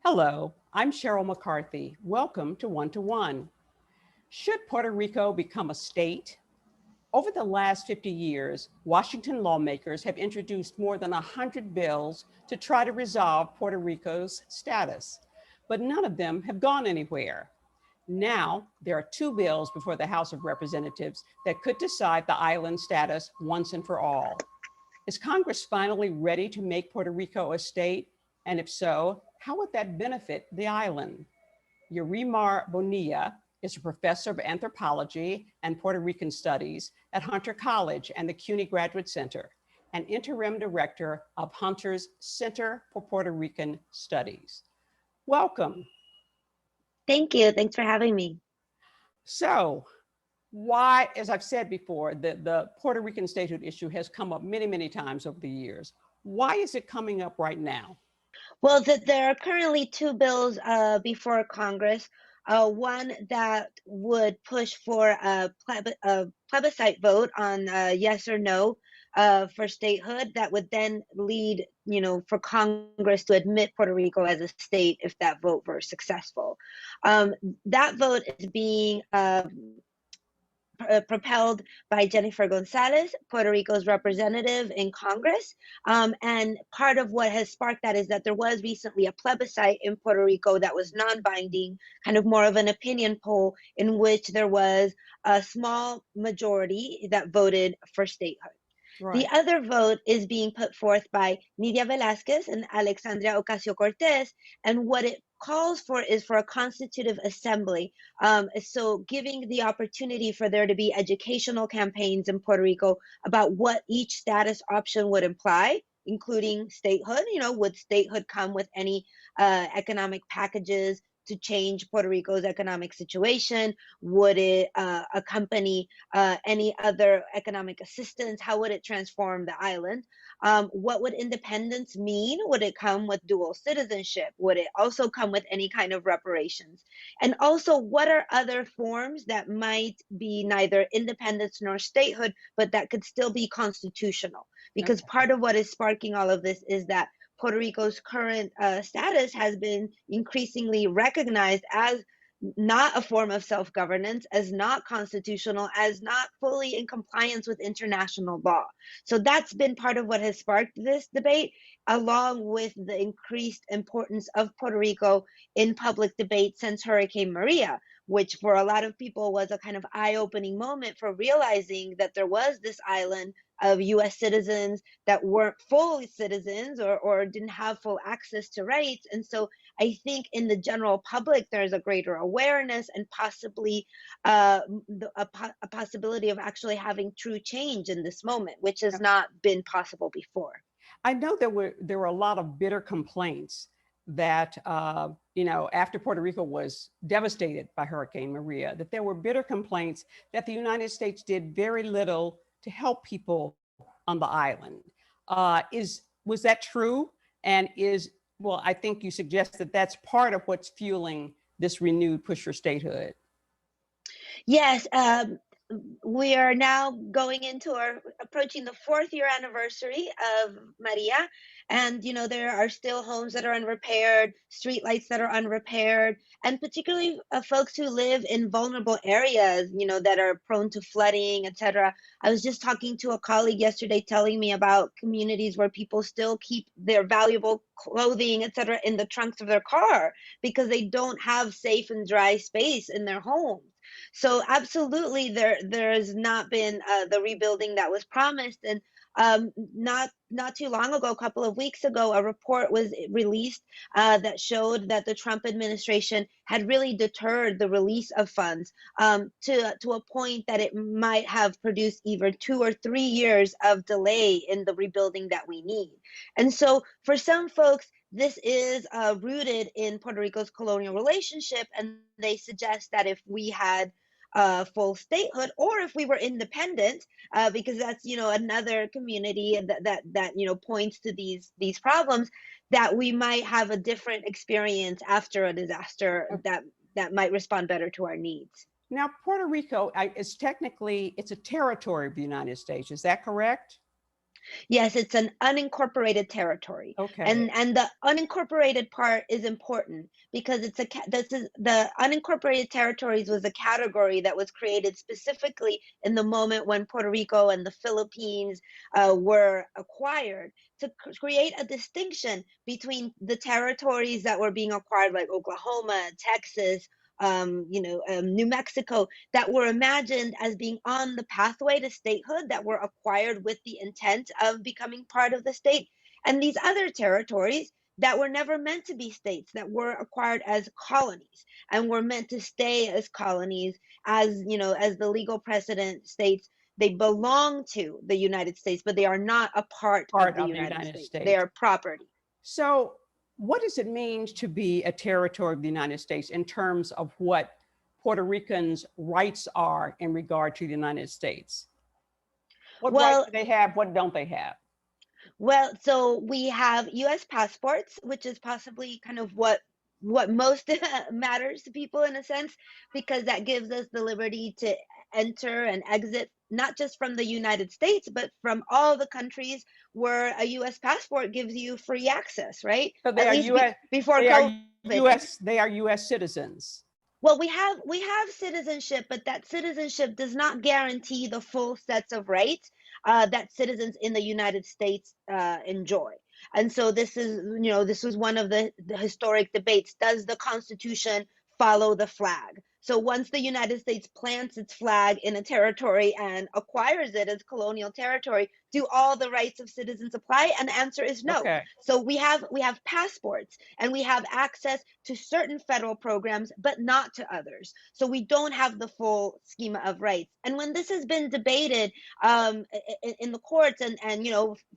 Hello, I'm Cheryl McCarthy. Welcome to One to One. Should Puerto Rico become a state? Over the last 50 years, Washington lawmakers have introduced more than 100 bills to try to resolve Puerto Rico's status, but none of them have gone anywhere. Now, there are two bills before the House of Representatives that could decide the island's status once and for all. Is Congress finally ready to make Puerto Rico a state? And if so, how would that benefit the island? Yurimar Bonilla is a professor of anthropology and Puerto Rican studies at Hunter College and the CUNY Graduate Center, and interim director of Hunter's Center for Puerto Rican Studies. Welcome. Thank you. Thanks for having me. So, why, as I've said before, the Puerto Rican statehood issue has come up many, many times over the years. Why is it coming up right now? Well, there are currently two bills before Congress. One that would push for a plebiscite vote on yes or no for statehood that would then lead, for Congress to admit Puerto Rico as a state if that vote were successful. That vote is being propelled by Jennifer Gonzalez, Puerto Rico's representative in Congress. And part of what has sparked that is that there was recently a plebiscite in Puerto Rico that was non binding, kind of more of an opinion poll, in which there was a small majority that voted for statehood. Right. The other vote is being put forth by Nidia Velázquez and Alexandria Ocasio-Cortez, and what it calls for is for a constitutive assembly. So giving the opportunity for there to be educational campaigns in Puerto Rico about what each status option would imply, including statehood. Would statehood come with any economic packages to change Puerto Rico's economic situation? Would it accompany any other economic assistance? How would it transform the island? What would independence mean? Would it come with dual citizenship? Would it also come with any kind of reparations? And also, what are other forms that might be neither independence nor statehood, but that could still be constitutional? Because part of what is sparking all of this is that Puerto Rico's current status has been increasingly recognized as not a form of self-governance, as not constitutional, as not fully in compliance with international law. So that's been part of what has sparked this debate, along with the increased importance of Puerto Rico in public debate since Hurricane Maria, which for a lot of people was a kind of eye-opening moment for realizing that there was this island of US citizens that weren't full citizens or didn't have full access to rights. And so I think in the general public, there's a greater awareness and possibly a possibility of actually having true change in this moment, which has not been possible before. I know there were a lot of bitter complaints that after Puerto Rico was devastated by Hurricane Maria, that there were bitter complaints that the United States did very little to help people on the island. Was that true? And I think you suggest that that's part of what's fueling this renewed push for statehood. Yes, we are now approaching the 4th-year anniversary of Maria. And, there are still homes that are unrepaired, streetlights that are unrepaired, and particularly folks who live in vulnerable areas, that are prone to flooding, etc. I was just talking to a colleague yesterday telling me about communities where people still keep their valuable clothing, etc., in the trunks of their car because they don't have safe and dry space in their homes. So absolutely, there has not been the rebuilding that was promised, and not too long ago, a couple of weeks ago, a report was released that showed that the Trump administration had really deterred the release of funds to a point that it might have produced either 2 or 3 years of delay in the rebuilding that we need. And so, for some folks, this is rooted in Puerto Rico's colonial relationship, and they suggest that if we had full statehood, or if we were independent, because that's another community that points to these problems, that we might have a different experience after a disaster that might respond better to our needs. Now, Puerto Rico it's a territory of the United States. Is that correct? Yes, it's an unincorporated territory. Okay. And the unincorporated part is important because this is the unincorporated territories was a category that was created specifically in the moment when Puerto Rico and the Philippines were acquired to create a distinction between the territories that were being acquired, like Oklahoma, Texas, New Mexico, that were imagined as being on the pathway to statehood, that were acquired with the intent of becoming part of the state, and these other territories that were never meant to be states, that were acquired as colonies and were meant to stay as colonies, as as the legal precedent states, they belong to the United States, but they are not a part of Part the of the United United States. They States. are property. So, what does it mean to be a territory of the United States in terms of what Puerto Ricans' rights are in regard to the United States? What rights Well, do they have? What don't they have? so we have US passports, which is possibly kind of what most matters to people in a sense, because that gives us the liberty to enter and exit not just from the United States, but from all the countries where a US passport gives you free access, right? So they At are least U.S. before They are COVID. U.S. They are U.S. citizens. Well, we have citizenship, but that citizenship does not guarantee the full sets of rights that citizens in the United States enjoy. And so this was one of the historic debates. Does the Constitution follow the flag? So once the United States plants its flag in a territory and acquires it as colonial territory, do all the rights of citizens apply? And the answer is no. Okay. So we have passports and we have access to certain federal programs, but not to others. So we don't have the full schema of rights. And when this has been debated in the courts, and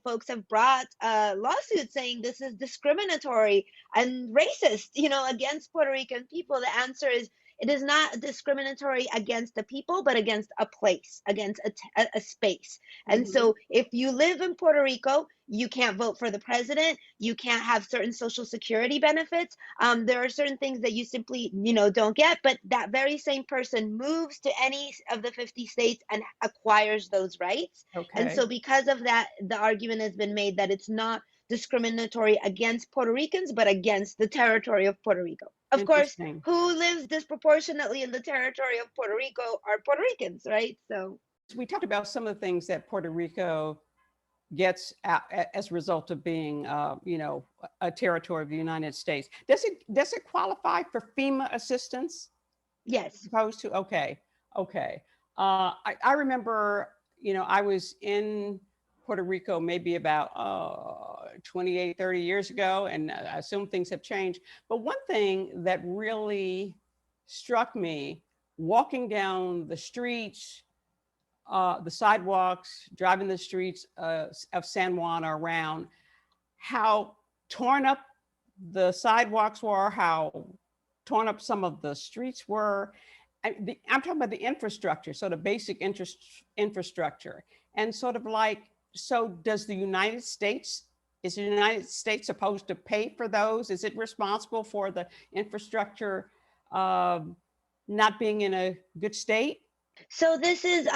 folks have brought lawsuits saying this is discriminatory and racist, against Puerto Rican people, the answer is it is not discriminatory against the people, but against a place, against a space. And Mm-hmm. so if you live in Puerto Rico, you can't vote for the president. You can't have certain social security benefits. There are certain things that you simply, don't get. But that very same person moves to any of the 50 states and acquires those rights. And Okay. so, because of that, the argument has been made that it's not discriminatory against Puerto Ricans, but against the territory of Puerto Rico. Of course, Interesting. who lives disproportionately in the territory of Puerto Rico are Puerto Ricans, right? So. We talked about some of the things that Puerto Rico gets as a result of being, a territory of the United States. Does it qualify for FEMA assistance? Yes. Supposed to? Okay. Okay. I remember, I was in Puerto Rico maybe about 28, 30 years ago, and I assume things have changed. But one thing that really struck me walking down the streets, the sidewalks, driving the streets of San Juan or around, how torn up the sidewalks were, how torn up some of the streets were. I'm talking about the infrastructure, so the basic infrastructure. And sort of like, so does the United States, is the United States supposed to pay for those? Is it responsible for the infrastructure not being in a good state? So this is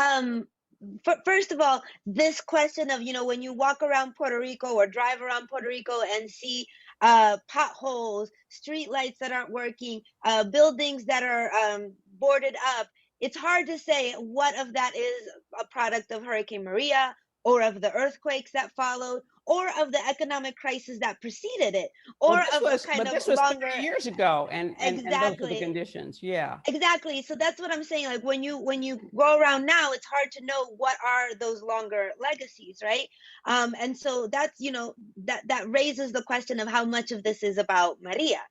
first of all, this question of, when you walk around Puerto Rico or drive around Puerto Rico and see potholes, street lights that aren't working, buildings that are boarded up, it's hard to say what of that is a product of Hurricane Maria, or of the earthquakes that followed, or of the economic crisis that preceded it, Well, or of a kind but of this was longer. 30 years ago, and those were the Exactly. conditions. Yeah. Exactly. So that's what I'm saying. Like when you go around now, it's hard to know what are those longer legacies, right? And so that's that raises the question of how much of this is about Maria.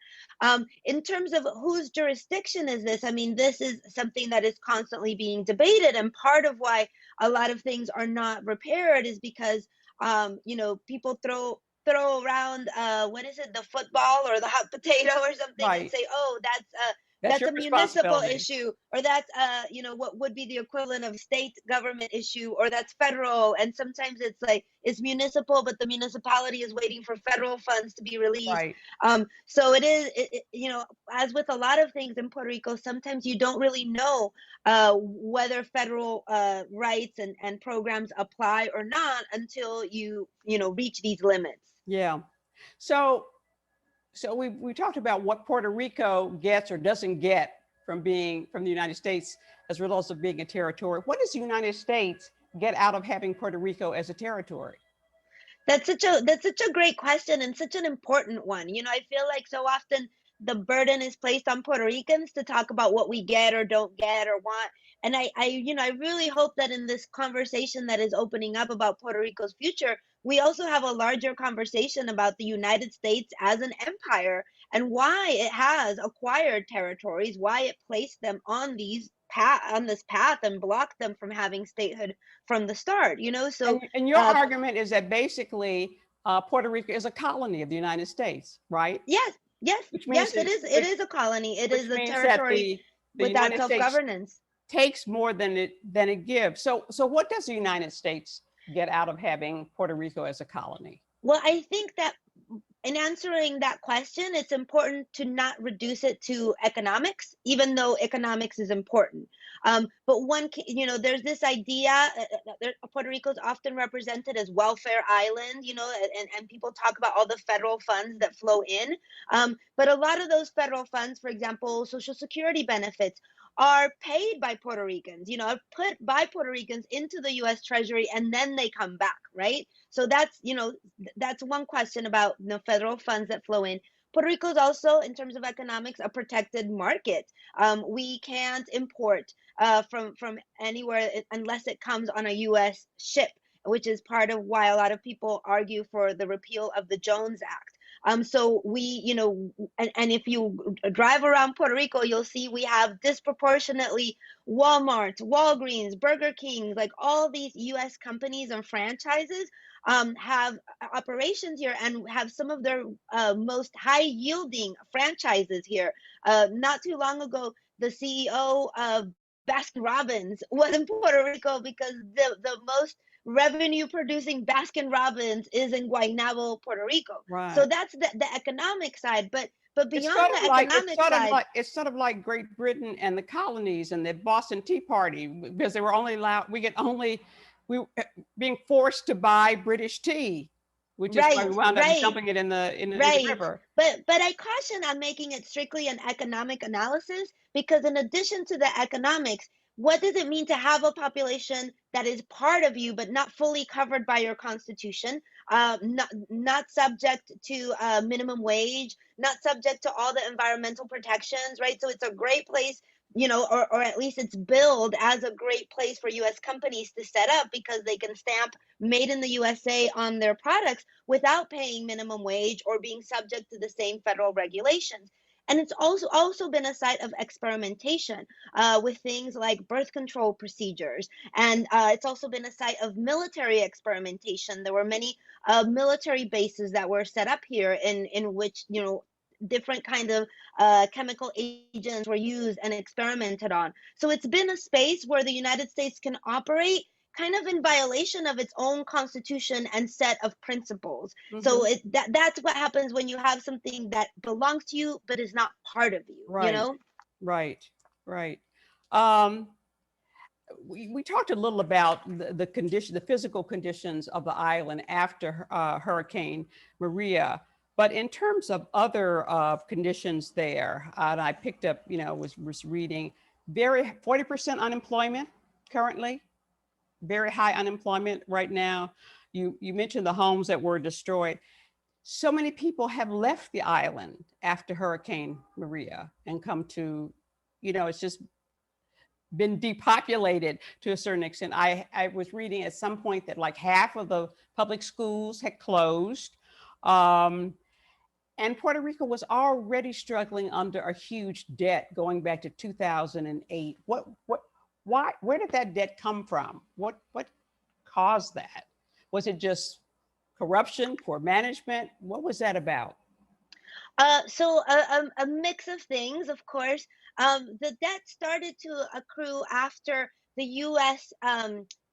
In terms of whose jurisdiction is this, I mean, this is something that is constantly being debated, and part of why a lot of things are not repaired is because people throw around what is it, the football or the hot potato or something, and Right. say, oh, That's that's your a municipal responsibility. issue, or that's you know, what would be the equivalent of state government issue, or that's federal. And sometimes it's like it's municipal, but the municipality is waiting for federal funds to be released. Right. So you know, as with a lot of things in Puerto Rico, sometimes you don't really know whether federal rights and programs apply or not until you know, reach these limits. Yeah. So we talked about what Puerto Rico gets or doesn't get from being from the United States as a result of being a territory. What does the United States get out of having Puerto Rico as a territory? That's such a great question, and such an important one. You know, I feel like so often the burden is placed on Puerto Ricans to talk about what we get or don't get or want. And you know, I really hope that in this conversation that is opening up about Puerto Rico's future, we also have a larger conversation about the United States as an empire and why it has acquired territories, why it placed them on this path and blocked them from having statehood from the start. You know, so And your uh, argument is that basically Puerto Rico is a colony of the United States, right? yes, yes, Which means yes, it that, is. It is a colony. It which is a means that territory the without United States self-governance. takes more than it gives. So what does the United States get out of having Puerto Rico as a colony? Well, I think that in answering that question, it's important to not reduce it to economics, even though economics is important. But you know, there's this idea Puerto Rico is often represented as welfare island, you know, and people talk about all the federal funds that flow in. But a lot of those federal funds, for example, Social Security benefits, are paid by Puerto Ricans, you know, are put by Puerto Ricans into the US Treasury and then they come back, right? So that's, you know, that's one question about the federal funds that flow in. Puerto Rico is also, in terms of economics, a protected market. We can't import from anywhere unless it comes on a U.S. ship, which is part of why a lot of people argue for the repeal of the Jones Act. So you know, and if you drive around Puerto Rico, you'll see we have disproportionately Walmart, Walgreens, Burger King, like all these U.S. companies and franchises have operations here and have some of their most high yielding franchises here. Not too long ago, the CEO of Baskin Robbins was in Puerto Rico because the most revenue producing Baskin Robbins is in Guaynabo, Puerto Rico. So Right. that's the economic side. But It's beyond sort of the like economic side, it's sort of like Great Britain and the colonies and the Boston Tea Party because they were only allowed we being forced to buy British tea, which is why we right, wound up right. dumping it in the Right. river. But I caution on making it strictly an economic analysis because in addition to the economics, what does it mean to have a population that is part of you but not fully covered by your constitution, not subject to minimum wage, not subject to all the environmental protections, right? So it's a great place, you know, or at least it's billed as a great place for U.S. companies to set up because they can stamp made in the USA on their products without paying minimum wage or being subject to the same federal regulations. And it's also been a site of experimentation with things like birth control procedures, and it's also been a site of military experimentation. There were many military bases that were set up here in which, you know, different kind of chemical agents were used and experimented on. So it's been a space where the United States can operate kind of in violation of its own constitution and set of principles. So Hmm. that's what happens when you have something that belongs to you but is not part of you, you Right, know? right, right. Um, we talked a little about the physical conditions of the island after Hurricane Maria, but in terms of other conditions there, and I picked up, you know, was reading 40% unemployment currently, very high unemployment right now. You mentioned the homes that were destroyed. So many people have left the island after Hurricane Maria and come to, you know, it's just been depopulated to a certain extent. I was reading at some point that like half of the public schools had closed. Um, and Puerto Rico was already struggling under a huge debt going back to 2008. Where did that debt come from? What caused that? Was it just corruption, poor management? What was that about? A mix of things, of course. The debt started to accrue after the U.S.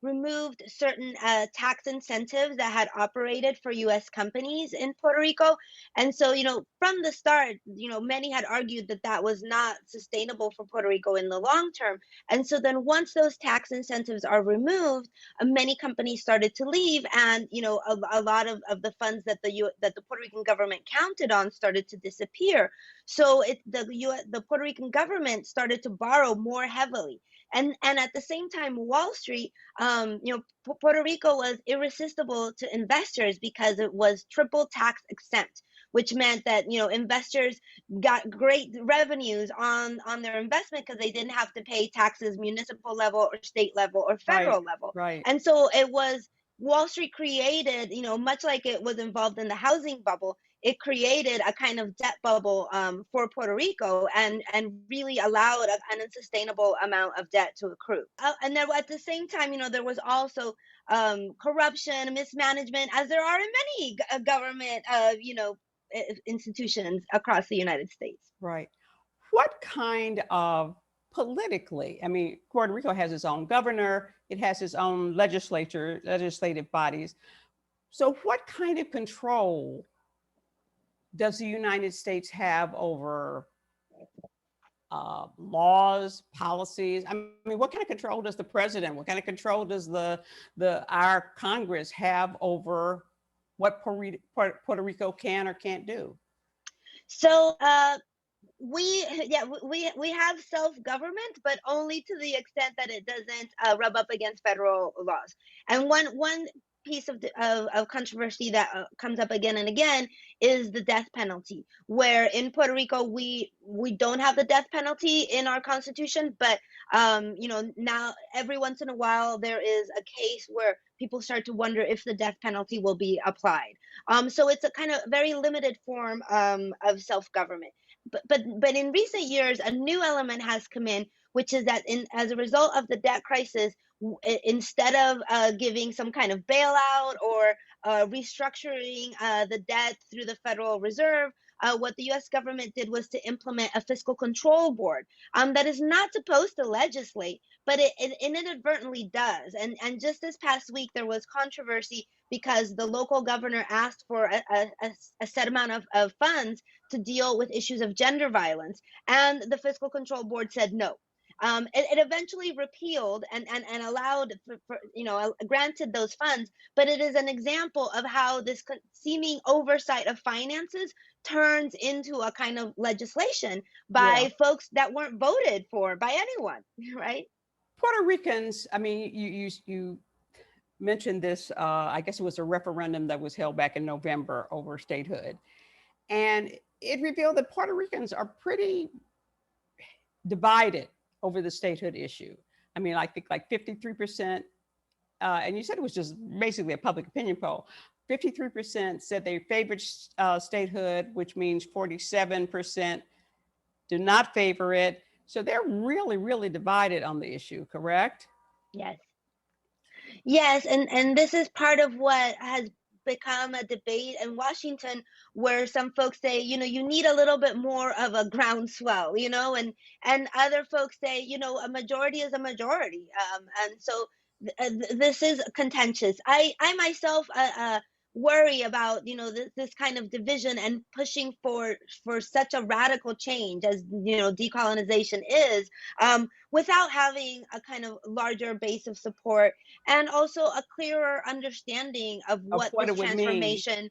Removed certain tax incentives that had operated for U.S. companies in Puerto Rico, and so from the start, many had argued that that was not sustainable for Puerto Rico in the long term. And so then, once those tax incentives are removed, many companies started to leave, and a lot of the funds that that the Puerto Rican government counted on started to disappear. So the Puerto Rican government started to borrow more heavily, and at the same time, Wall Street, Puerto Rico was irresistible to investors because it was triple tax exempt, which meant that investors got great revenues on their investment because they didn't have to pay taxes municipal level or state level or Right, federal level. right, And so it was Wall Street created, much like it was involved in the housing bubble, it created a kind of debt bubble for Puerto Rico, and really allowed an unsustainable amount of debt to accrue. And then at the same time, there was also corruption, mismanagement, as there are in many government, institutions across the United States. right. What kind of politically, I mean, Puerto Rico has its own governor, it has its own legislative bodies. So, what kind of control does the United States have over laws, policies? I mean, what kind of control does the president? What kind of control does our Congress have over what Puerto Rico can or can't do? So we have self-government, but only to the extent that it doesn't rub up against federal laws. And one piece of controversy that comes up again and again is the death penalty, where in Puerto Rico we don't have the death penalty in our constitution, but now every once in a while there is a case where people start to wonder if the death penalty will be applied. So it's a kind of very limited form of self-government. But in recent years, a new element has come in, which is that as a result of the debt crisis, instead of giving some kind of bailout or restructuring the debt through the Federal Reserve, what the U.S. government did was to implement a fiscal control board that is not supposed to legislate, but it inadvertently does. And just this past week, there was controversy because the local governor asked for a set amount of funds to deal with issues of gender violence, and the fiscal control board said no. It eventually repealed and allowed granted those funds, but it is an example of how this seeming oversight of finances turns into a kind of legislation Yeah. by folks that weren't voted for by anyone, right? Puerto Ricans, I mean, you mentioned this, I guess it was a referendum that was held back in November over statehood. And it revealed that Puerto Ricans are pretty divided over the statehood issue. I mean, I think like 53%, and you said it was just basically a public opinion poll. 53% said they favored statehood, which means 47% do not favor it. So they're really, really divided on the issue, correct? Yes. Yes, and this is part of what has become a debate in Washington, where some folks say, you need a little bit more of a groundswell, and other folks say, a majority is a majority, and so this is contentious. I myself worry about this kind of division and pushing for such a radical change as decolonization is, without having a kind of larger base of support and also a clearer understanding of Of what what this it would mean. transformation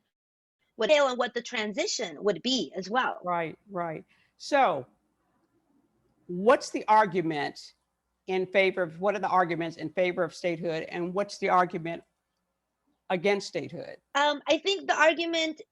would entail and what the transition would be as well. Right, right. So what's the argument in favor of, what are the arguments in favor of statehood, and what's the argument against statehood? I think the argument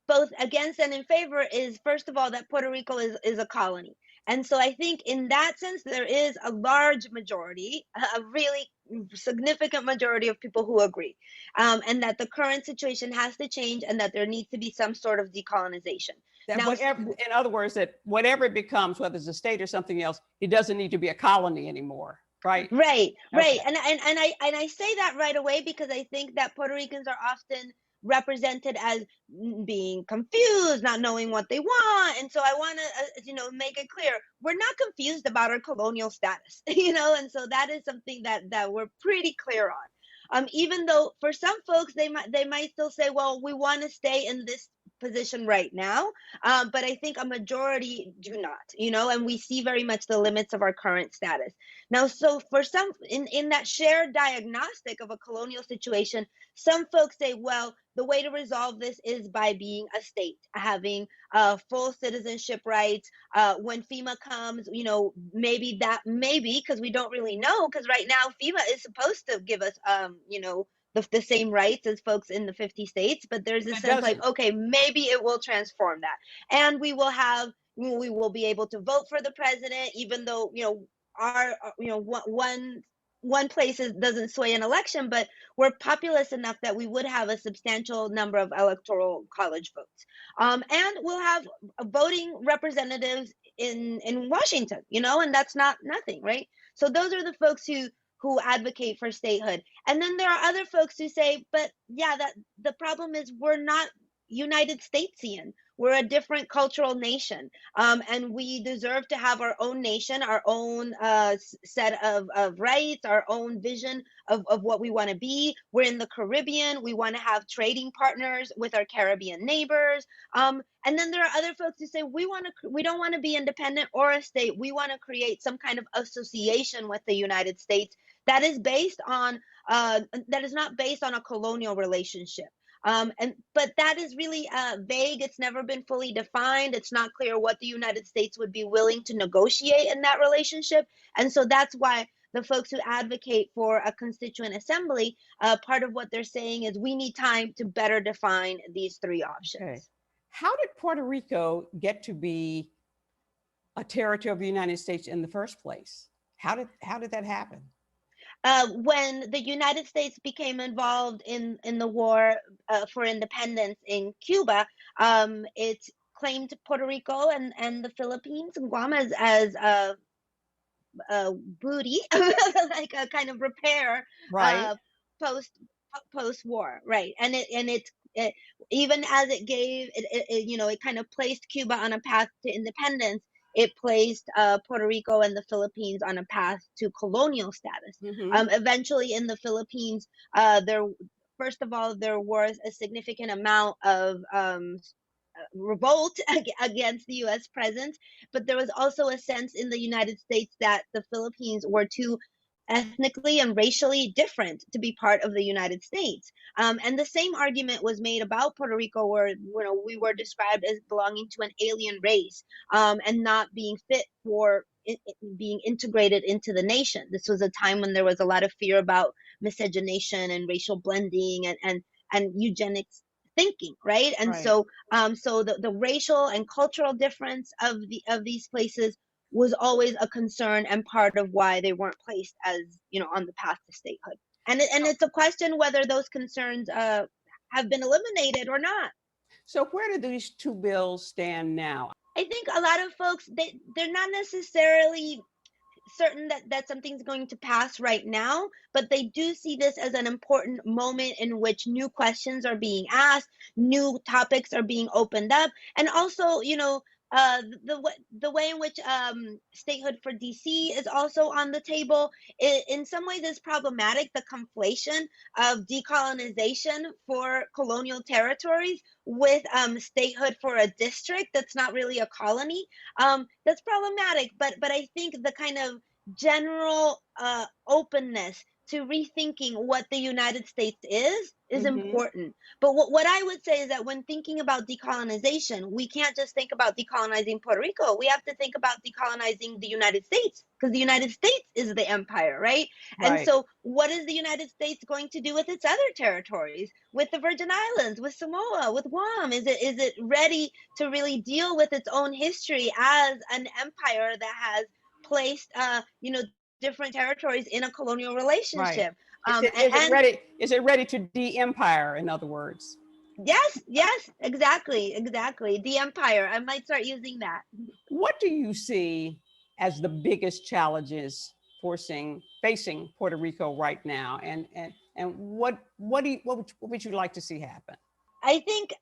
both against and in favor is, first of all, that Puerto Rico is a colony. And so I think in that sense, there is a large majority, a really significant majority of people who agree, and that the current situation has to change and that there needs to be some sort of decolonization. That Now, whatever, in other words, that whatever it becomes, whether it's a state or something else, it doesn't need to be a colony anymore, right? right, Okay. right. And I say that right away because I think that Puerto Ricans are often represented as being confused, not knowing what they want. And so I want to, make it clear we're not confused about our colonial status, and so that is something that we're pretty clear on. Even though for some folks they might still say, well, we want to stay in this position right now, but I think a majority do not, and we see very much the limits of our current status. Now, so for some in that shared diagnostic of a colonial situation, some folks say, well, the way to resolve this is by being a state, having full citizenship rights. When FEMA comes, maybe because we don't really know, because right now FEMA is supposed to give us, the same rights as folks in the 50 states, but there's a It sense like, doesn't. okay, maybe it will transform that. And we will be able to vote for the president, even though, our, one place doesn't sway an election, but we're populous enough that we would have a substantial number of electoral college votes. And we'll have voting representatives in Washington, and that's not nothing, right? So those are the folks who advocate for statehood. And then there are other folks who say, but yeah, that the problem is we're not United Statesian. We're a different cultural nation, and we deserve to have our own nation, our own set of rights, our own vision of what we want to be. We're in the Caribbean. We want to have trading partners with our Caribbean neighbors. And then there are other folks who say we don't want to be independent or a state. We want to create some kind of association with the United States that is based on that is not based on a colonial relationship. But that is really vague. It's never been fully defined. It's not clear what the United States would be willing to negotiate in that relationship. And so that's why the folks who advocate for a constituent assembly, part of what they're saying is we need time to better define these three options. Okay. How did Puerto Rico get to be a territory of the United States in the first place? How did that happen? When the United States became involved in the war for independence in Cuba, it claimed Puerto Rico and the Philippines and Guam as a booty, like a kind of repair Right. post post war, right? And it even as it gave it kind of placed Cuba on a path to independence. It placed Puerto Rico and the Philippines on a path to colonial status. Hmm. Eventually, in the Philippines, there first of all there was a significant amount of revolt against the U.S. presence, but there was also a sense in the United States that the Philippines were too ethnically and racially different to be part of the United States. And the same argument was made about Puerto Rico, where we were described as belonging to an alien race, and not being fit for being integrated into the nation. This was a time when there was a lot of fear about miscegenation and racial blending and eugenics thinking, right? And Right. so the racial and cultural difference of these places was always a concern and part of why they weren't placed as on the path to statehood. And it's a question whether those concerns have been eliminated or not. So where do these two bills stand now? I think a lot of folks they're not necessarily certain that something's going to pass right now, but they do see this as an important moment in which new questions are being asked, new topics are being opened up, and also, the way in which statehood for DC is also on the table. In some ways is problematic. The conflation of decolonization for colonial territories with statehood for a district that's not really a colony, that's problematic. But I think the kind of general openness to rethinking what the United States is Hmm. important. But what I would say is that when thinking about decolonization, we can't just think about decolonizing Puerto Rico. We have to think about decolonizing the United States, because the United States is the empire, right? And Right. so what is the United States going to do with its other territories, with the Virgin Islands, with Samoa, with Guam? Is it ready to really deal with its own history as an empire that has placed different territories in a colonial Right. relationship? Is um it and, is it and ready? Is it ready to de-empire? In other words. yes, yes, exactly, the empire. I might start using that. What do you see as the biggest challenges facing Puerto Rico right now? And what would you like to see happen? I think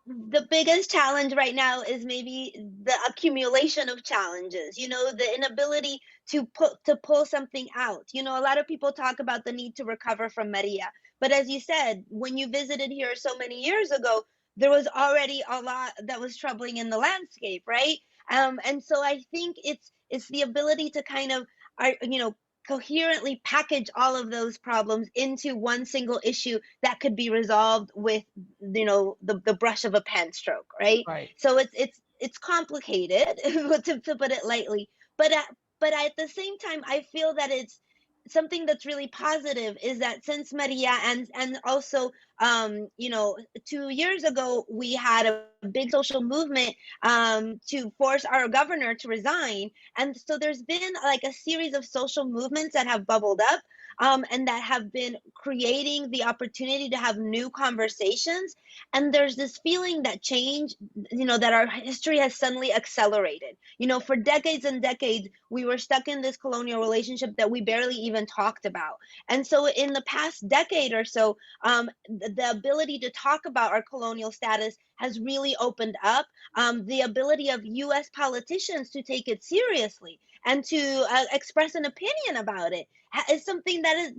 the biggest challenge right now is maybe the accumulation of challenges, the inability to pull something out. A lot of people talk about the need to recover from Maria, but as you said, when you visited here so many years ago, there was already a lot that was troubling in the landscape, right? And so I think it's the ability to kind of are coherently package all of those problems into one single issue that could be resolved with the brush of a pen stroke, right? Right. So it's complicated to put it lightly, but at the same time I feel that it's something that's really positive is that since Maria and also 2 years ago we had a big social movement to force our governor to resign, and so there's been like a series of social movements that have bubbled up, and that have been creating the opportunity to have new conversations. And there's this feeling that change, that our history has suddenly accelerated. For decades and decades, we were stuck in this colonial relationship that we barely even talked about. And so, in the past decade or so, the ability to talk about our colonial status has really opened up. The ability of US politicians to take it seriously and to express an opinion about it is something that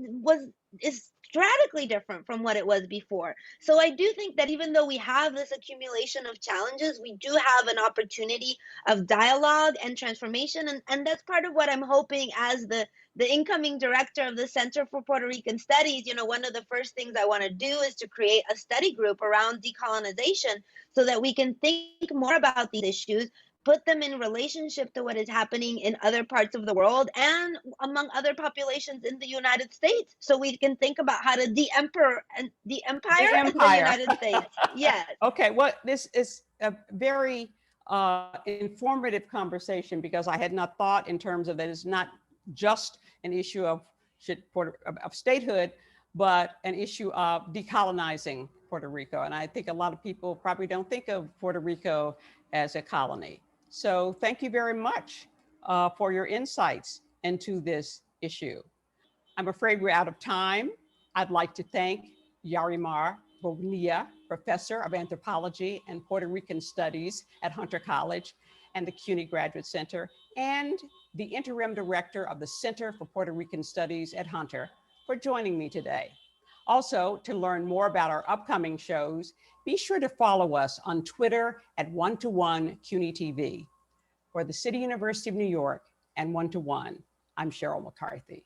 is radically different from what it was before. So I do think that even though we have this accumulation of challenges, we do have an opportunity of dialogue and transformation. And that's part of what I'm hoping as the incoming director of the Center for Puerto Rican Studies. One of the first things I want to do is to create a study group around decolonization so that we can think more about these issues, put them in relationship to what is happening in other parts of the world and among other populations in the United States, so we can think about how to de-emperor and the The empire in the empire. United States. Yes. Okay, well, this is a very informative conversation because I had not thought in terms of that it's not just an issue of statehood, but an issue of decolonizing Puerto Rico. And I think a lot of people probably don't think of Puerto Rico as a colony. So thank you very much for your insights into this issue. I'm afraid we're out of time. I'd like to thank Yarimar Bonilla, Professor of Anthropology and Puerto Rican Studies at Hunter College and the CUNY Graduate Center, and the Interim Director of the Center for Puerto Rican Studies at Hunter, for joining me today. Also, to learn more about our upcoming shows, be sure to follow us on Twitter at One2One CUNY TV. For the City University of New York and One2One, I'm Cheryl McCarthy.